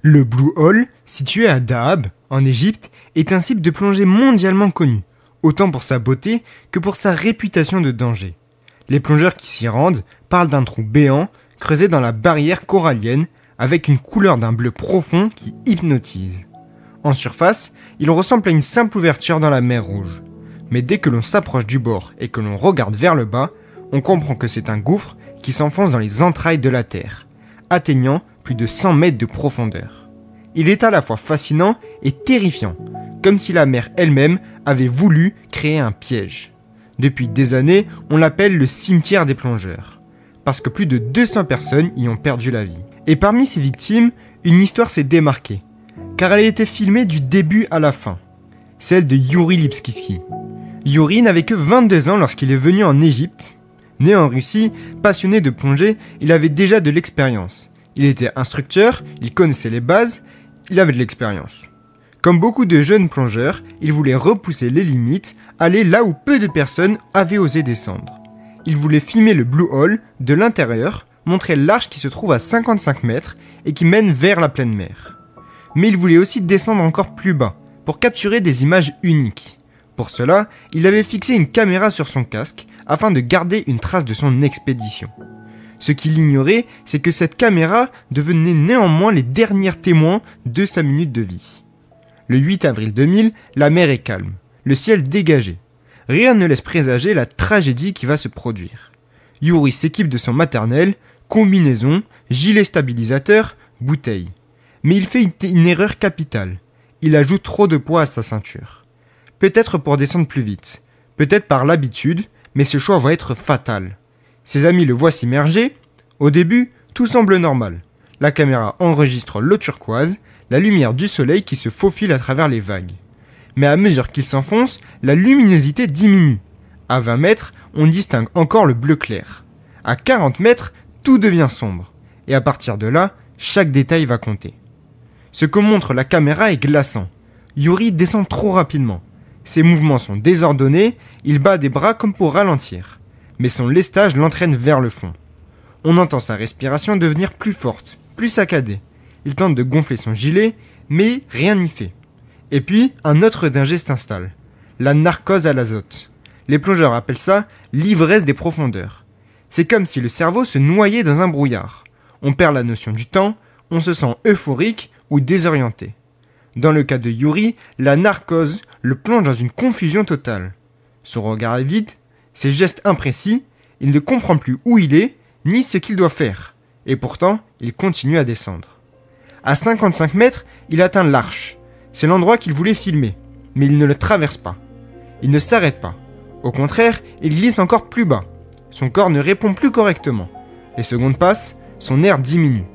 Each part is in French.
Le Blue Hole, situé à Dahab, en Égypte, est un site de plongée mondialement connu, autant pour sa beauté que pour sa réputation de danger. Les plongeurs qui s'y rendent parlent d'un trou béant creusé dans la barrière corallienne avec une couleur d'un bleu profond qui hypnotise. En surface, il ressemble à une simple ouverture dans la mer Rouge. Mais dès que l'on s'approche du bord et que l'on regarde vers le bas, on comprend que c'est un gouffre qui s'enfonce dans les entrailles de la Terre, atteignant plus de 100 mètres de profondeur. Il est à la fois fascinant et terrifiant, comme si la mer elle-même avait voulu créer un piège. Depuis des années, on l'appelle le cimetière des plongeurs, parce que plus de 200 personnes y ont perdu la vie. Et parmi ces victimes, une histoire s'est démarquée, car elle a été filmée du début à la fin, celle de Yuri Lipskiski. Yuri n'avait que 22 ans lorsqu'il est venu en Égypte. Né en Russie, passionné de plongée, il avait déjà de l'expérience. Il était instructeur, il connaissait les bases, il avait de l'expérience. Comme beaucoup de jeunes plongeurs, il voulait repousser les limites, aller là où peu de personnes avaient osé descendre. Il voulait filmer le Blue Hole de l'intérieur, montrer l'arche qui se trouve à 55 mètres et qui mène vers la pleine mer. Mais il voulait aussi descendre encore plus bas, pour capturer des images uniques. Pour cela, il avait fixé une caméra sur son casque afin de garder une trace de son expédition. Ce qu'il ignorait, c'est que cette caméra devenait néanmoins les derniers témoins de sa minute de vie. Le 8 avril 2000, la mer est calme, le ciel dégagé. Rien ne laisse présager la tragédie qui va se produire. Yuri s'équipe de son matériel, combinaison, gilet stabilisateur, bouteille. Mais il fait une erreur capitale. Il ajoute trop de poids à sa ceinture. Peut-être pour descendre plus vite, peut-être par l'habitude, mais ce choix va être fatal. Ses amis le voient s'immerger. Au début, tout semble normal. La caméra enregistre l'eau turquoise, la lumière du soleil qui se faufile à travers les vagues. Mais à mesure qu'il s'enfonce, la luminosité diminue. À 20 mètres, on distingue encore le bleu clair. À 40 mètres, tout devient sombre. Et à partir de là, chaque détail va compter. Ce que montre la caméra est glaçant. Yuri descend trop rapidement. Ses mouvements sont désordonnés, il bat des bras comme pour ralentir. Mais son lestage l'entraîne vers le fond. On entend sa respiration devenir plus forte, plus saccadée. Il tente de gonfler son gilet, mais rien n'y fait. Et puis, un autre danger s'installe. La narcose à l'azote. Les plongeurs appellent ça l'ivresse des profondeurs. C'est comme si le cerveau se noyait dans un brouillard. On perd la notion du temps, on se sent euphorique ou désorienté. Dans le cas de Yuri, la narcose le plonge dans une confusion totale. Son regard est vide, ses gestes imprécis, il ne comprend plus où il est, ni ce qu'il doit faire. Et pourtant, il continue à descendre. À 55 mètres, il atteint l'arche. C'est l'endroit qu'il voulait filmer, mais il ne le traverse pas. Il ne s'arrête pas. Au contraire, il glisse encore plus bas. Son corps ne répond plus correctement. Les secondes passent, son air diminue.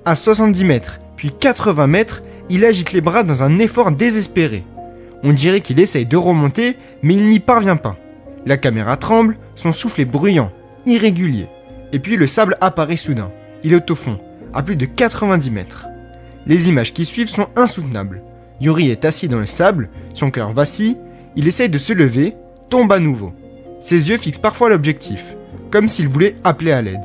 À 70 mètres, puis 80 mètres, il agite les bras dans un effort désespéré. On dirait qu'il essaye de remonter, mais il n'y parvient pas. La caméra tremble, son souffle est bruyant, irrégulier. Et puis le sable apparaît soudain. Il est au fond, à plus de 90 mètres. Les images qui suivent sont insoutenables. Yuri est assis dans le sable, son cœur vacille, il essaye de se lever, tombe à nouveau. Ses yeux fixent parfois l'objectif, comme s'il voulait appeler à l'aide.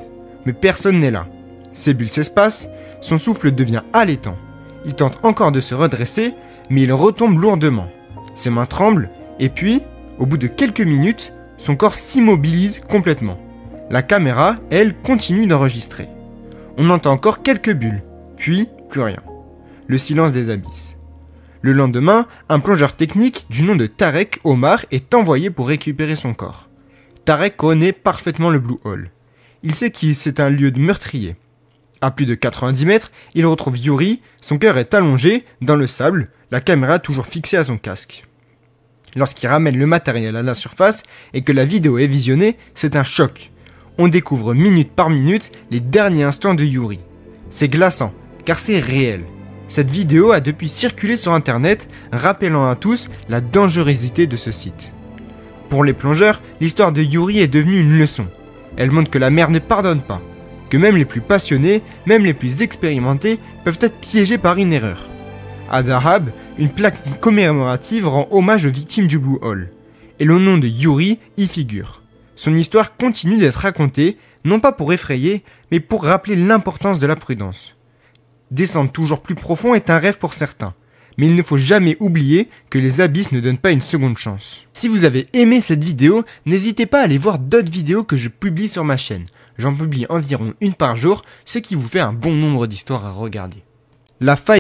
Mais personne n'est là. Ses bulles s'espacent, son souffle devient haletant. Il tente encore de se redresser, mais il retombe lourdement. Ses mains tremblent, et puis, au bout de quelques minutes, son corps s'immobilise complètement. La caméra, elle, continue d'enregistrer. On entend encore quelques bulles, puis plus rien. Le silence des abysses. Le lendemain, un plongeur technique du nom de Tarek Omar est envoyé pour récupérer son corps. Tarek connaît parfaitement le Blue Hole. Il sait que c'est un lieu de meurtrier. À plus de 90 mètres, il retrouve Yuri, son cœur est allongé, dans le sable, la caméra toujours fixée à son casque. Lorsqu'il ramène le matériel à la surface et que la vidéo est visionnée, c'est un choc. On découvre minute par minute les derniers instants de Yuri. C'est glaçant, car c'est réel. Cette vidéo a depuis circulé sur internet, rappelant à tous la dangerosité de ce site. Pour les plongeurs, l'histoire de Yuri est devenue une leçon. Elle montre que la mer ne pardonne pas, que même les plus passionnés, même les plus expérimentés, peuvent être piégés par une erreur. À Dahab, une plaque commémorative rend hommage aux victimes du Blue Hole, et le nom de Yuri y figure. Son histoire continue d'être racontée, non pas pour effrayer, mais pour rappeler l'importance de la prudence. Descendre toujours plus profond est un rêve pour certains. Mais il ne faut jamais oublier que les abysses ne donnent pas une seconde chance. Si vous avez aimé cette vidéo, n'hésitez pas à aller voir d'autres vidéos que je publie sur ma chaîne. J'en publie environ une par jour, ce qui vous fait un bon nombre d'histoires à regarder. La faille